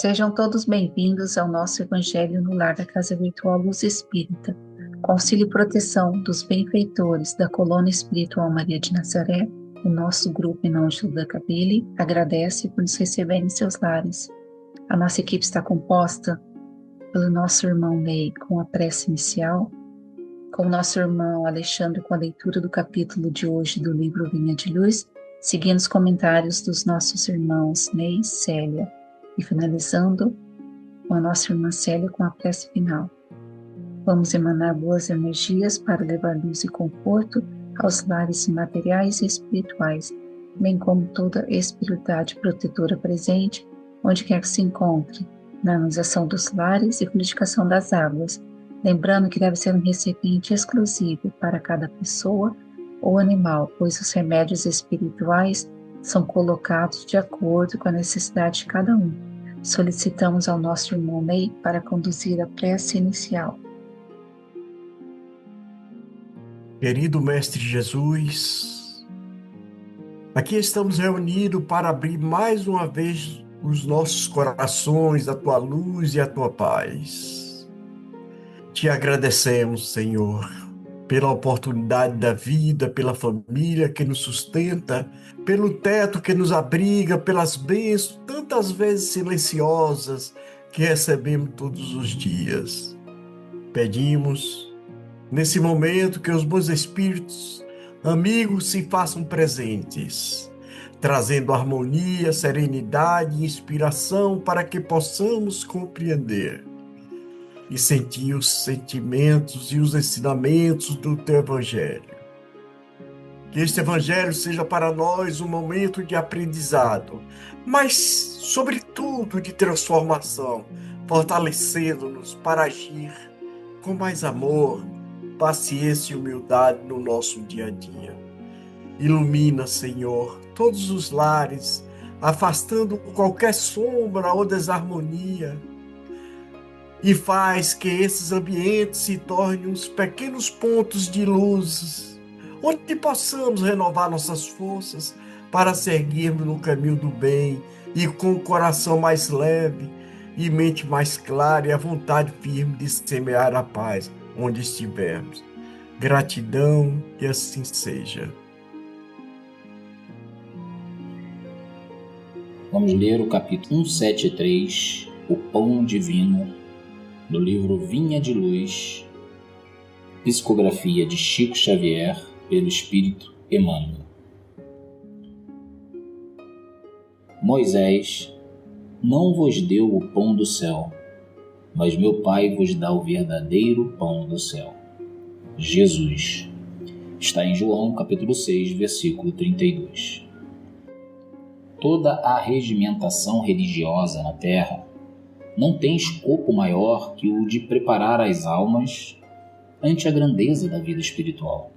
Sejam todos bem-vindos ao nosso Evangelho no Lar da Casa Virtual Luz Espírita, com auxílio e proteção dos benfeitores da Colônia Espiritual Maria de Nazaré. O nosso grupo Irmão Gilda Cabile agradece por nos receber em seus lares. A nossa equipe está composta pelo nosso irmão Ney com a prece inicial, com o nosso irmão Alexandre com a leitura do capítulo de hoje do livro Vinha de Luz, seguindo os comentários dos nossos irmãos Ney e Célia, e finalizando com a nossa irmã Célia com a prece final. Vamos emanar boas energias para levar luz e conforto aos lares materiais e espirituais, bem como toda a espiritualidade protetora presente, onde quer que se encontre, na harmonização dos lares e purificação das águas, lembrando que deve ser um recipiente exclusivo para cada pessoa ou animal, pois os remédios espirituais são colocados de acordo com a necessidade de cada um. Solicitamos ao nosso irmão Ney para conduzir a prece inicial. Querido Mestre Jesus, aqui estamos reunidos para abrir mais uma vez os nossos corações, a Tua luz e a Tua paz. Te agradecemos, Senhor, pela oportunidade da vida, pela família que nos sustenta, pelo teto que nos abriga, pelas bênçãos tantas vezes silenciosas que recebemos todos os dias. Pedimos, nesse momento, que os bons espíritos, amigos, se façam presentes, trazendo harmonia, serenidade e inspiração para que possamos compreender e sentir os sentimentos e os ensinamentos do Teu Evangelho. Que este Evangelho seja para nós um momento de aprendizado, mas, sobretudo, de transformação, fortalecendo-nos para agir com mais amor, paciência e humildade no nosso dia a dia. Ilumina, Senhor, todos os lares, afastando qualquer sombra ou desarmonia, e faz que esses ambientes se tornem uns pequenos pontos de luz, onde possamos renovar nossas forças para seguirmos no caminho do bem e com o coração mais leve e mente mais clara e a vontade firme de semear a paz onde estivermos. Gratidão, e assim seja. Vamos ler o capítulo 173, o Pão Divino, do livro Vinha de Luz, psicografia de Chico Xavier, pelo Espírito Emmanuel. Moisés não vos deu o pão do céu, mas meu Pai vos dá o verdadeiro pão do céu. Jesus. Está em João, capítulo 6, versículo 32. Toda a regimentação religiosa na Terra não tem escopo maior que o de preparar as almas ante a grandeza da vida espiritual.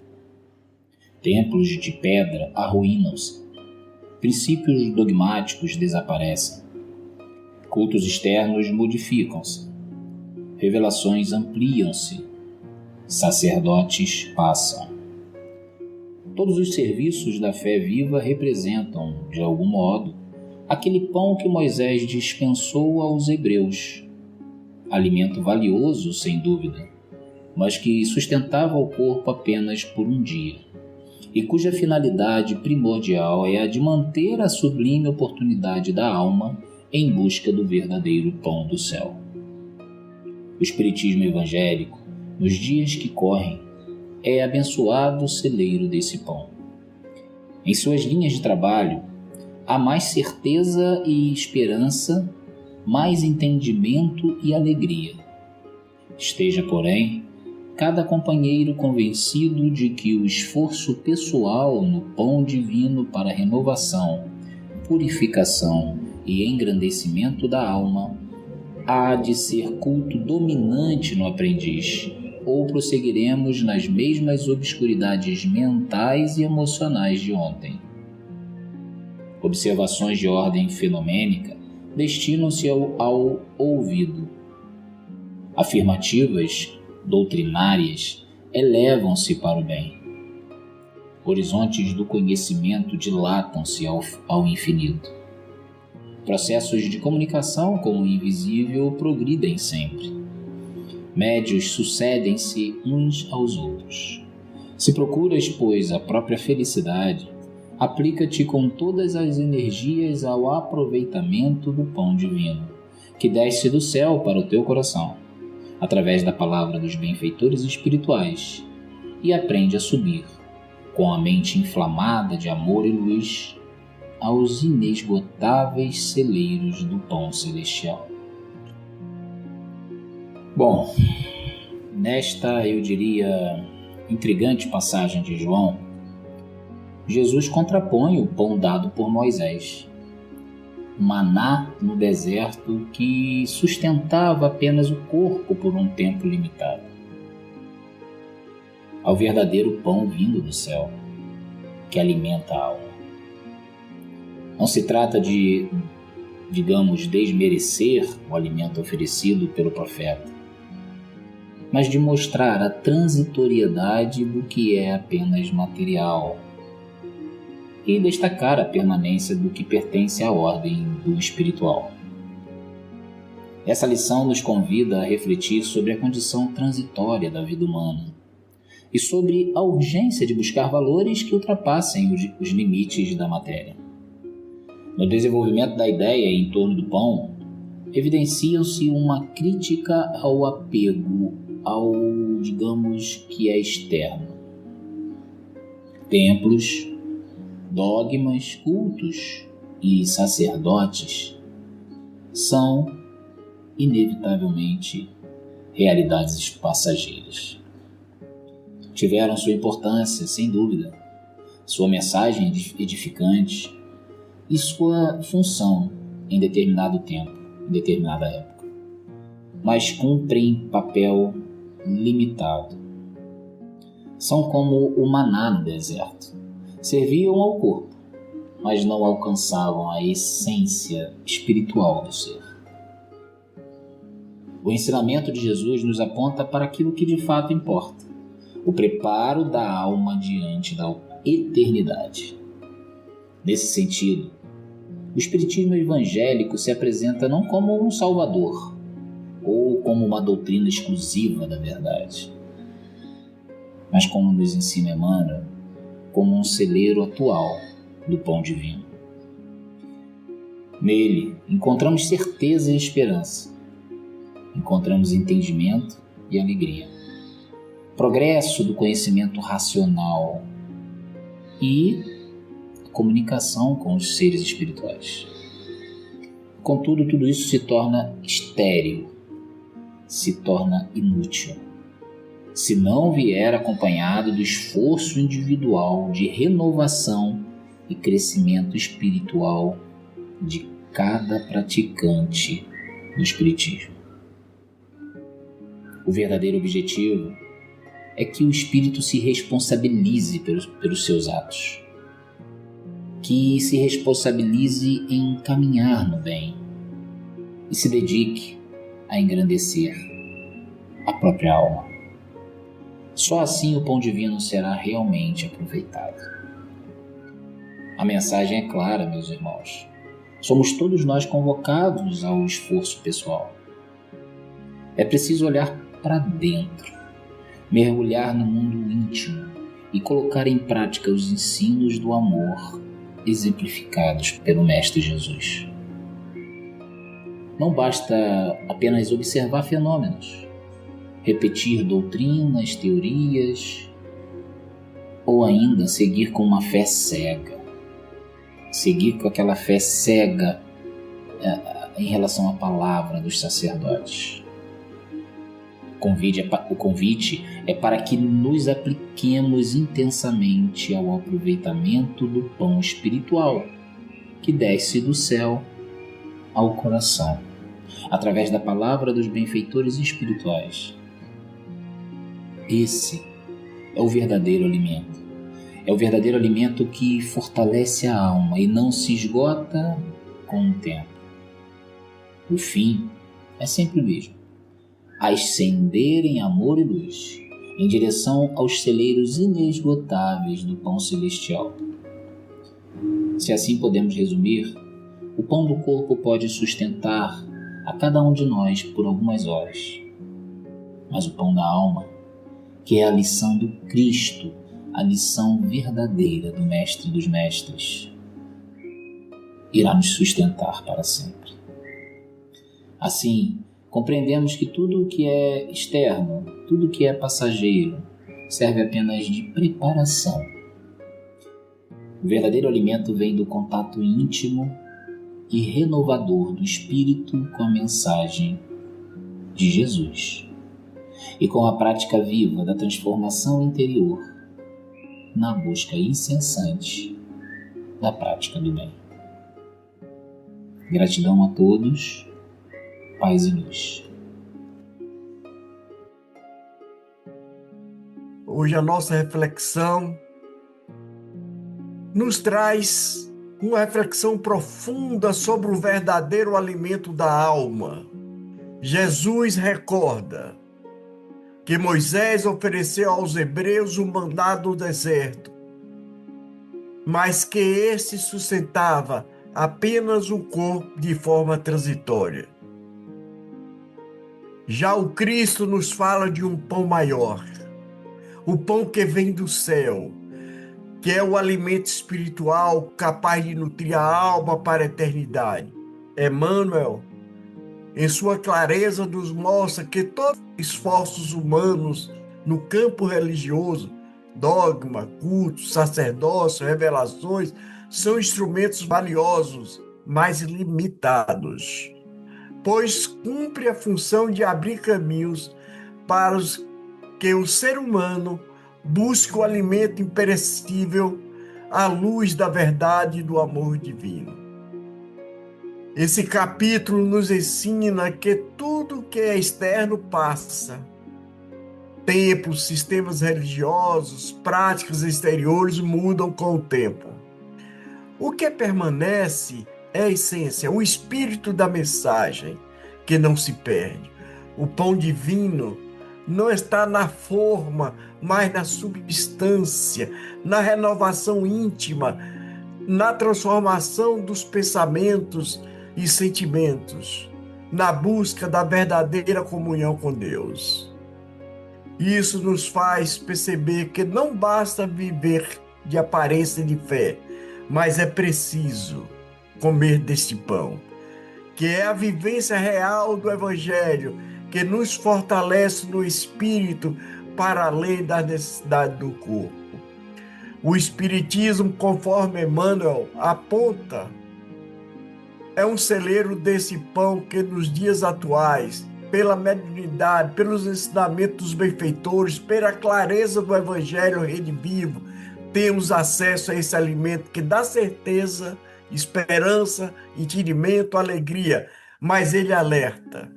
Templos de pedra arruinam-se, princípios dogmáticos desaparecem, cultos externos modificam-se, revelações ampliam-se, sacerdotes passam. Todos os serviços da fé viva representam, de algum modo, aquele pão que Moisés dispensou aos hebreus, alimento valioso, sem dúvida, mas que sustentava o corpo apenas por um dia, e cuja finalidade primordial é a de manter a sublime oportunidade da alma em busca do verdadeiro pão do céu. O Espiritismo evangélico, nos dias que correm, é abençoado celeiro desse pão. Em suas linhas de trabalho, há mais certeza e esperança, mais entendimento e alegria. Esteja, porém, cada companheiro convencido de que o esforço pessoal no pão divino para renovação, purificação e engrandecimento da alma há de ser culto dominante no aprendiz, ou prosseguiremos nas mesmas obscuridades mentais e emocionais de ontem. Observações de ordem fenomênica destinam-se ao ouvido. Afirmativas, doutrinárias, elevam-se para o bem. Horizontes do conhecimento dilatam-se ao infinito. Processos de comunicação com o invisível progridem sempre. Médios sucedem-se uns aos outros. Se procuras, pois, a própria felicidade, aplica-te com todas as energias ao aproveitamento do pão divino, que desce do céu para o teu coração, através da palavra dos benfeitores espirituais, e aprende a subir, com a mente inflamada de amor e luz, aos inesgotáveis celeiros do pão celestial. Bom, nesta, eu diria, intrigante passagem de João, Jesus contrapõe o pão dado por Moisés, o maná no deserto que sustentava apenas o corpo por um tempo limitado, ao verdadeiro pão vindo do céu, que alimenta a alma. Não se trata de, digamos, desmerecer o alimento oferecido pelo profeta, mas de mostrar a transitoriedade do que é apenas material e destacar a permanência do que pertence à ordem do espiritual. Essa lição nos convida a refletir sobre a condição transitória da vida humana e sobre a urgência de buscar valores que ultrapassem os limites da matéria. No desenvolvimento da ideia em torno do pão, evidencia-se uma crítica ao apego ao, digamos, que é externo. Templos, dogmas, cultos e sacerdotes são, inevitavelmente, realidades passageiras. Tiveram sua importância, sem dúvida, sua mensagem edificante e sua função em determinado tempo, em determinada época, mas cumprem papel limitado. São como o maná no deserto. Serviam ao corpo, mas não alcançavam a essência espiritual do ser. O ensinamento de Jesus nos aponta para aquilo que de fato importa: o preparo da alma diante da eternidade. Nesse sentido, o espiritismo evangélico se apresenta não como um salvador ou como uma doutrina exclusiva da verdade, mas, como nos ensina Emmanuel, como um celeiro atual do pão divino. Nele encontramos certeza e esperança, encontramos entendimento e alegria, progresso do conhecimento racional e a comunicação com os seres espirituais. Contudo, tudo isso se torna estéril, se torna inútil, se não vier acompanhado do esforço individual de renovação e crescimento espiritual de cada praticante do espiritismo. O verdadeiro objetivo é que o espírito se responsabilize pelos seus atos, que se responsabilize em caminhar no bem e se dedique a engrandecer a própria alma. Só assim o pão divino será realmente aproveitado. A mensagem é clara, meus irmãos. Somos todos nós convocados ao esforço pessoal. É preciso olhar para dentro, mergulhar no mundo íntimo e colocar em prática os ensinos do amor exemplificados pelo Mestre Jesus. Não basta apenas observar fenômenos, repetir doutrinas, teorias, ou ainda seguir com uma fé cega. Seguir com aquela fé cega em relação à palavra dos sacerdotes. O convite é para que nos apliquemos intensamente ao aproveitamento do pão espiritual que desce do céu ao coração, através da palavra dos benfeitores espirituais. Esse é o verdadeiro alimento. É o verdadeiro alimento que fortalece a alma e não se esgota com o tempo. O fim é sempre o mesmo: ascender em amor e luz, em direção aos celeiros inesgotáveis do pão celestial. Se assim podemos resumir, O pão do corpo pode sustentar a cada um de nós por algumas horas. Mas o pão da alma, que é a lição do Cristo, a lição verdadeira do Mestre dos Mestres, irá nos sustentar para sempre. Assim, compreendemos que tudo o que é externo, tudo o que é passageiro, serve apenas de preparação. O verdadeiro alimento vem do contato íntimo e renovador do Espírito com a mensagem de Jesus e com a prática viva da transformação interior na busca incessante da prática do bem. Gratidão a todos, paz e luz. Hoje a nossa reflexão nos traz uma reflexão profunda sobre o verdadeiro alimento da alma. Jesus recorda que Moisés ofereceu aos hebreus o maná do deserto, mas que este sustentava apenas o corpo de forma transitória. Já o Cristo nos fala de um pão maior, o pão que vem do céu, que é o alimento espiritual capaz de nutrir a alma para a eternidade. Emmanuel, em sua clareza, nos mostra que todos os esforços humanos no campo religioso, dogma, culto, sacerdócio, revelações, são instrumentos valiosos, mas limitados, pois cumpre a função de abrir caminhos para que o ser humano busque o alimento imperecível à luz da verdade e do amor divino. Esse capítulo nos ensina que tudo que é externo passa. Templos, sistemas religiosos, práticas exteriores mudam com o tempo. O que permanece é a essência, o espírito da mensagem, que não se perde. O pão divino não está na forma, mas na substância, na renovação íntima, na transformação dos pensamentos e sentimentos, na busca da verdadeira comunhão com Deus. Isso nos faz perceber que não basta viver de aparência de fé, mas é preciso comer deste pão, que é a vivência real do Evangelho, que nos fortalece no espírito para além da necessidade do corpo. O Espiritismo, conforme Emmanuel aponta, é um celeiro desse pão que nos dias atuais, pela mediunidade, pelos ensinamentos dos benfeitores, pela clareza do Evangelho redivivo, temos acesso a esse alimento que dá certeza, esperança, entendimento, alegria, mas ele alerta.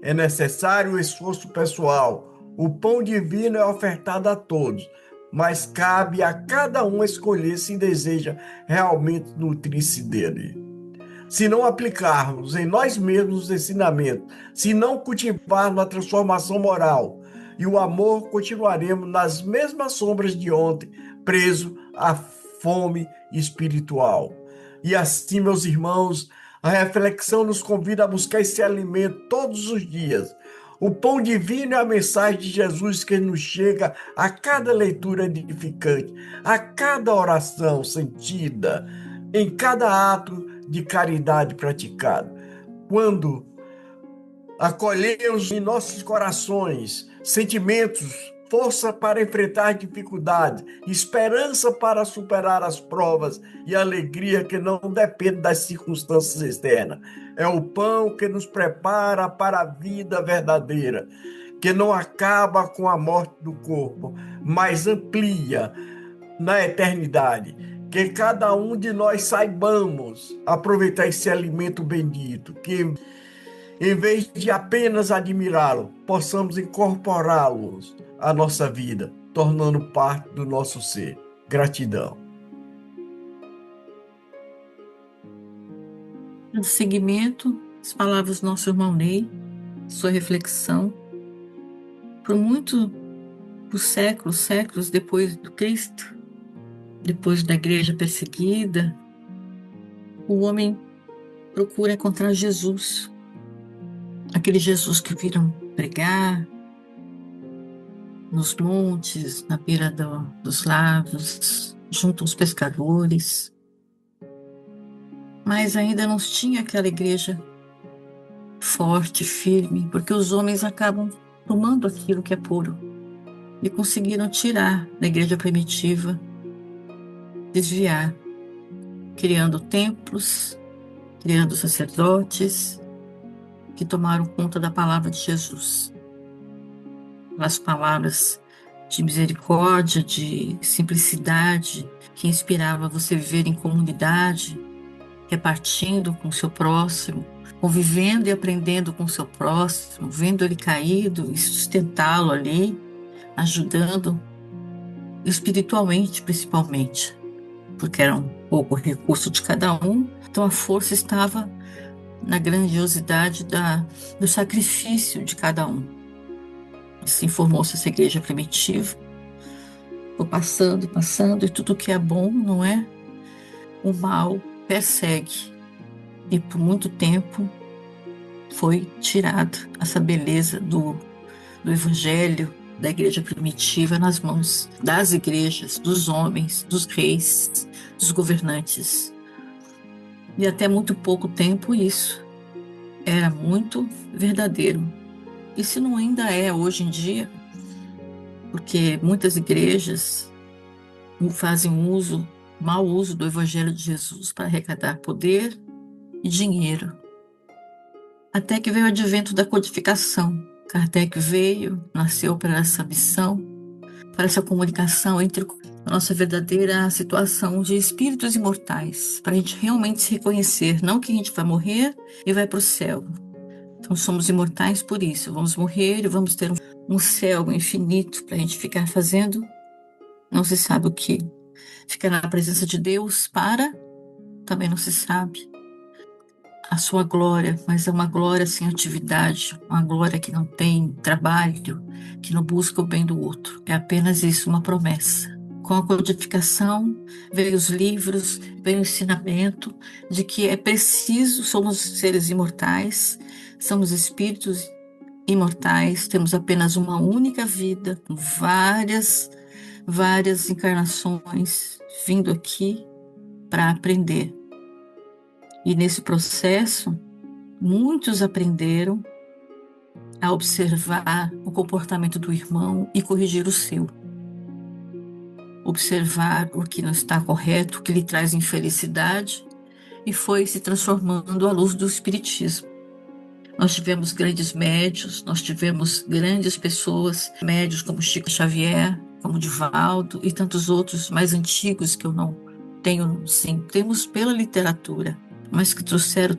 É necessário o esforço pessoal. O pão divino é ofertado a todos, mas cabe a cada um escolher se deseja realmente nutrir-se dele. Se não aplicarmos em nós mesmos os ensinamentos, se não cultivarmos a transformação moral e o amor, continuaremos nas mesmas sombras de ontem, preso à fome espiritual. E assim, meus irmãos, a reflexão nos convida a buscar esse alimento todos os dias. O pão divino é a mensagem de Jesus que nos chega a cada leitura edificante, a cada oração sentida, em cada ato de caridade praticado. Quando acolhemos em nossos corações sentimentos, força para enfrentar dificuldades, esperança para superar as provas e alegria que não depende das circunstâncias externas. É o pão que nos prepara para a vida verdadeira, que não acaba com a morte do corpo, mas amplia na eternidade. Que cada um de nós saibamos aproveitar esse alimento bendito, que em vez de apenas admirá-lo, possamos incorporá-lo à nossa vida, tornando parte do nosso ser. Gratidão. No seguimento, as palavras do nosso irmão Ney, sua reflexão. Por séculos depois do Cristo, depois da igreja perseguida, o homem procura encontrar Jesus, aquele Jesus que viram pregar nos montes, na beira dos lagos, junto aos pescadores, mas ainda não tinha aquela igreja forte, firme, porque os homens acabam tomando aquilo que é puro e conseguiram tirar da igreja primitiva, desviar, criando templos, criando sacerdotes que tomaram conta da palavra de Jesus. As palavras de misericórdia, de simplicidade, que inspirava você viver em comunidade, repartindo com o seu próximo, convivendo e aprendendo com o seu próximo, vendo ele caído e sustentá-lo ali, ajudando espiritualmente, principalmente, porque era um pouco recurso de cada um, então a força estava na grandiosidade do sacrifício de cada um. Assim formou-se essa igreja primitiva, foi passando, e tudo que é bom, não é? O mal persegue, e por muito tempo foi tirado essa beleza do evangelho, da igreja primitiva nas mãos das igrejas, dos homens, dos reis, dos governantes. E até muito pouco tempo isso era muito verdadeiro. E se não ainda é hoje em dia, porque muitas igrejas fazem mau uso do evangelho de Jesus para arrecadar poder e dinheiro. Até que veio o advento da codificação. Kardec nasceu para essa missão, para essa comunicação entre a nossa verdadeira situação de espíritos imortais, para a gente realmente se reconhecer, não que a gente vai morrer e vai para o céu. Então somos imortais por isso, vamos morrer e vamos ter um céu infinito para a gente ficar fazendo, não se sabe o que. Ficar na presença de Deus também não se sabe. A sua glória, mas é uma glória sem atividade, uma glória que não tem trabalho, que não busca o bem do outro. É apenas isso, uma promessa. Com a codificação, veio os livros, veio o ensinamento de que é preciso, somos seres imortais, somos espíritos imortais, temos apenas uma única vida, com várias encarnações vindo aqui para aprender. E nesse processo, muitos aprenderam a observar o comportamento do irmão e corrigir o seu. Observar o que não está correto, o que lhe traz infelicidade, e foi se transformando à luz do Espiritismo. Nós tivemos grandes médios, nós tivemos grandes pessoas, médios como Chico Xavier, como Divaldo e tantos outros mais antigos que eu não tenho, sim, temos pela literatura, mas que trouxeram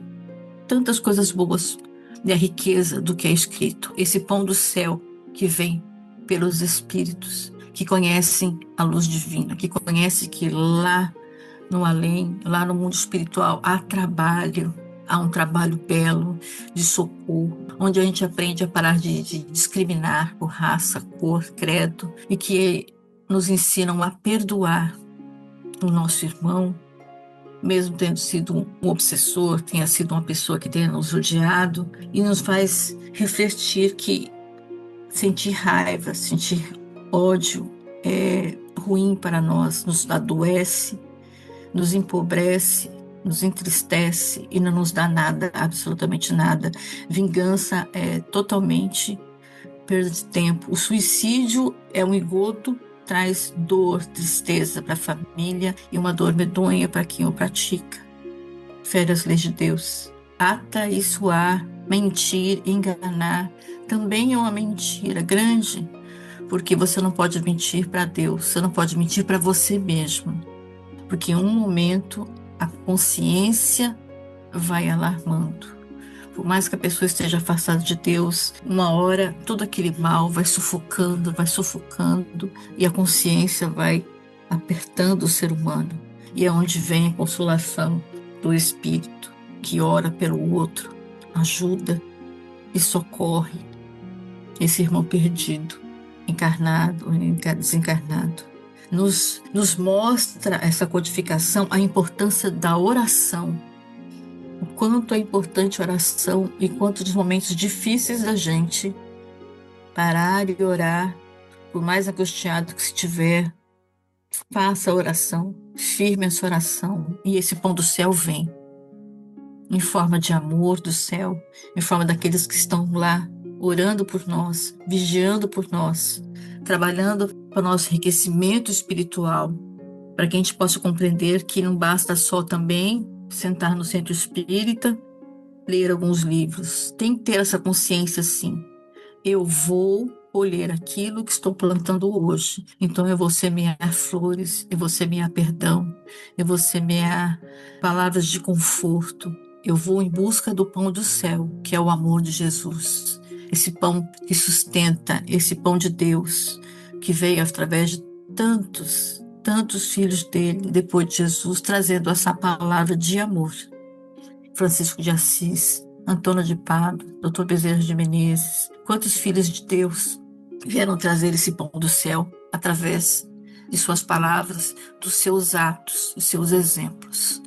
tantas coisas boas e a riqueza do que é escrito. Esse pão do céu que vem pelos espíritos, que conhecem a luz divina, que conhecem que lá no além, lá no mundo espiritual, há um trabalho belo de socorro, onde a gente aprende a parar de discriminar por raça, cor, credo, e que nos ensinam a perdoar o nosso irmão, mesmo tendo sido um obsessor, tenha sido uma pessoa que tenha nos odiado, e nos faz refletir que sentir raiva, sentir ódio é ruim para nós, nos adoece, nos empobrece, nos entristece e não nos dá nada, absolutamente nada. Vingança é totalmente perda de tempo. O suicídio é um esgoto, traz dor, tristeza para a família e uma dor medonha para quem o pratica. Fere as leis de Deus. Atraiçoar, mentir, enganar, também é uma mentira grande, porque você não pode mentir para Deus, você não pode mentir para você mesmo, porque em um momento a consciência vai alarmando. Por mais que a pessoa esteja afastada de Deus, uma hora todo aquele mal vai sufocando, e a consciência vai apertando o ser humano. E é onde vem a consolação do Espírito, que ora pelo outro, ajuda e socorre esse irmão perdido, encarnado ou desencarnado. Nos mostra essa codificação a importância da oração, o quanto é importante a oração e quanto nos momentos difíceis da gente parar e orar, por mais angustiado que estiver, faça a oração, firme essa oração, e esse pão do céu vem, em forma de amor do céu, em forma daqueles que estão lá, orando por nós, vigiando por nós, trabalhando para o nosso enriquecimento espiritual, para que a gente possa compreender que não basta só também sentar no centro espírita, ler alguns livros. Tem que ter essa consciência, sim. Eu vou colher aquilo que estou plantando hoje. Então eu vou semear flores, eu vou semear perdão, eu vou semear palavras de conforto. Eu vou em busca do pão do céu, que é o amor de Jesus. Esse pão que sustenta, esse pão de Deus, que veio através de tantos filhos dele, depois de Jesus, trazendo essa palavra de amor. Francisco de Assis, Antônio de Pádua, Dr. Bezerra de Menezes, quantos filhos de Deus vieram trazer esse pão do céu através de suas palavras, dos seus atos, dos seus exemplos.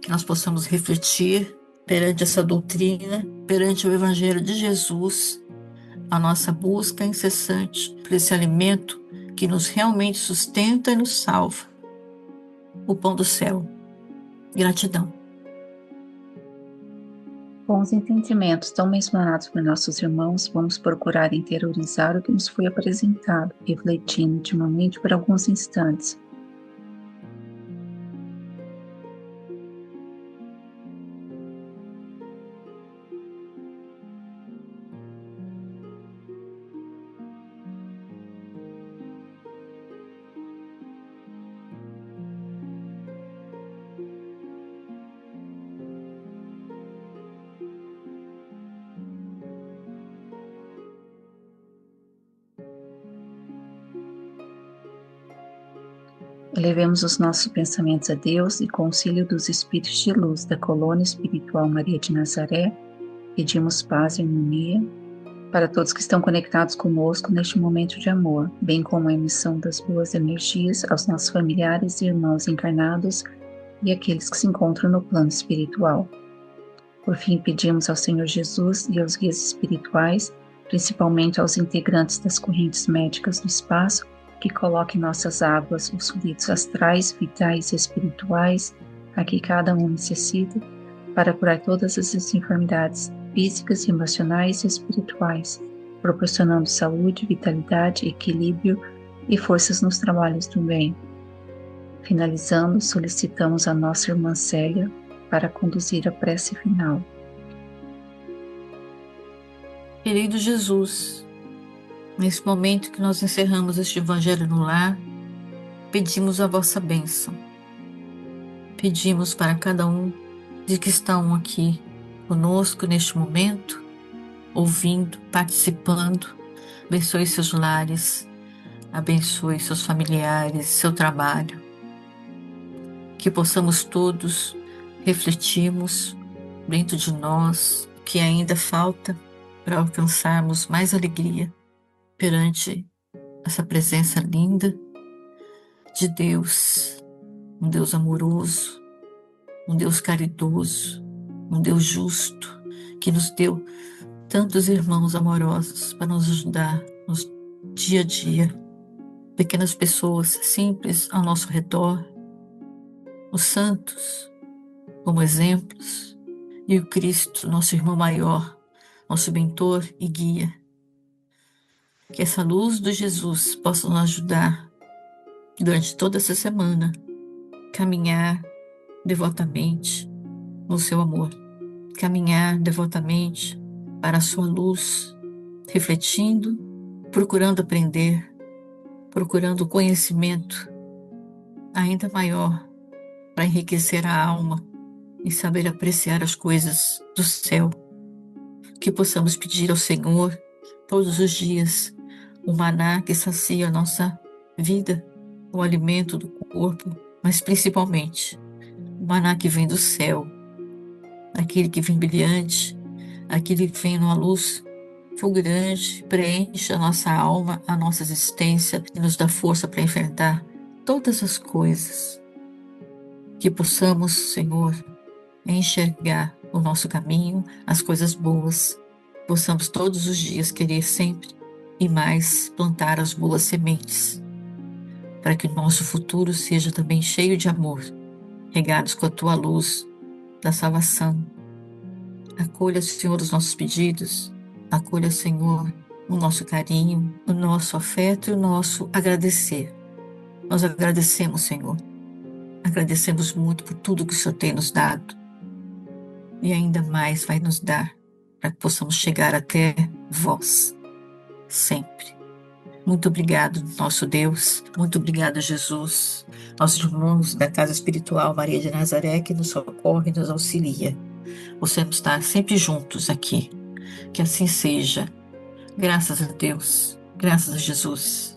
Que nós possamos refletir perante essa doutrina, perante o Evangelho de Jesus, a nossa busca incessante por esse alimento que nos realmente sustenta e nos salva. O pão do céu. Gratidão. Com os entendimentos tão mencionados por nossos irmãos, vamos procurar interiorizar o que nos foi apresentado, refletindo intimamente por alguns instantes. Elevemos os nossos pensamentos a Deus e com o auxílio dos Espíritos de Luz da Colônia Espiritual Maria de Nazaré, pedimos paz e harmonia para todos que estão conectados conosco neste momento de amor, bem como a emissão das boas energias aos nossos familiares e irmãos encarnados e aqueles que se encontram no plano espiritual. Por fim, pedimos ao Senhor Jesus e aos guias espirituais, principalmente aos integrantes das correntes médicas do espaço, que coloque em nossas águas os fluidos astrais, vitais e espirituais, a que cada um necessita, para curar todas as enfermidades físicas, emocionais e espirituais, proporcionando saúde, vitalidade, equilíbrio e forças nos trabalhos do bem. Finalizando, solicitamos a nossa irmã Célia para conduzir a prece final. Querido Jesus, nesse momento que nós encerramos este Evangelho no Lar, pedimos a vossa bênção. Pedimos para cada um de que estão aqui conosco neste momento, ouvindo, participando, abençoe seus lares, abençoe seus familiares, seu trabalho. Que possamos todos refletirmos dentro de nós o que ainda falta para alcançarmos mais alegria perante essa presença linda de Deus, um Deus amoroso, um Deus caridoso, um Deus justo, que nos deu tantos irmãos amorosos para nos ajudar no dia a dia, pequenas pessoas simples ao nosso redor, os santos como exemplos e o Cristo, nosso irmão maior, nosso mentor e guia. Que essa luz de Jesus possa nos ajudar durante toda essa semana, caminhar devotamente no seu amor, caminhar devotamente para a sua luz, refletindo, procurando aprender, procurando conhecimento ainda maior para enriquecer a alma e saber apreciar as coisas do céu. Que possamos pedir ao Senhor todos os dias o maná que sacia a nossa vida, o alimento do corpo, mas principalmente o maná que vem do céu, aquele que vem brilhante, aquele que vem numa luz fulgurante, preenche a nossa alma, a nossa existência e nos dá força para enfrentar todas as coisas. Que possamos, Senhor, enxergar o nosso caminho, as coisas boas. Possamos todos os dias querer sempre e mais plantar as boas sementes, para que o nosso futuro seja também cheio de amor, regados com a Tua luz da salvação. Acolha, Senhor, os nossos pedidos, acolha, Senhor, o nosso carinho, o nosso afeto e o nosso agradecer. Nós agradecemos, Senhor, agradecemos muito por tudo que o Senhor tem nos dado e ainda mais vai nos dar, para que possamos chegar até vós, sempre. Muito obrigado, nosso Deus, muito obrigado, Jesus, nossos irmãos da Casa Espiritual Maria de Nazaré, que nos socorre e nos auxilia. Possamos estar sempre juntos aqui, que assim seja. Graças a Deus, graças a Jesus.